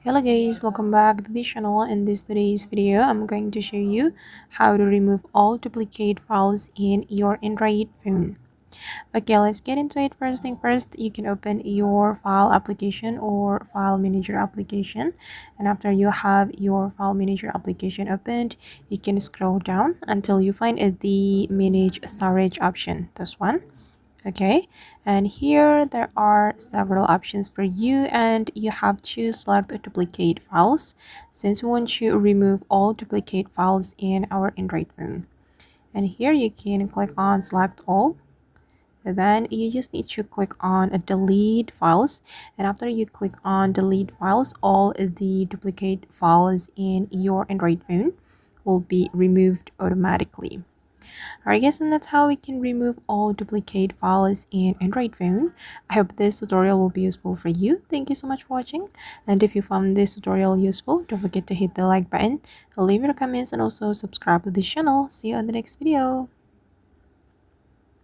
Hello guys, welcome back to the channel. In today's video, I'm going to show you how to remove all duplicate files in your Android phone. Okay, let's get into it. First thing first, you can open your file application or file manager application, and after you have your file manager application opened, you can scroll down until you find the manage storage option, this one. Okay, and here there are several options for you, and you have to select duplicate files since we want to remove all duplicate files in our Android phone. And here you can click on select all, and then you just need to click on delete files, and after you click on delete files, all the duplicate files in your Android phone will be removed automatically. Alright guys, and that's how we can remove all duplicate files in Android phone. I hope this tutorial will be useful for you. Thank you so much for watching. And if you found this tutorial useful, don't forget to hit the like button, leave your comments, and also subscribe to the channel. See you on the next video.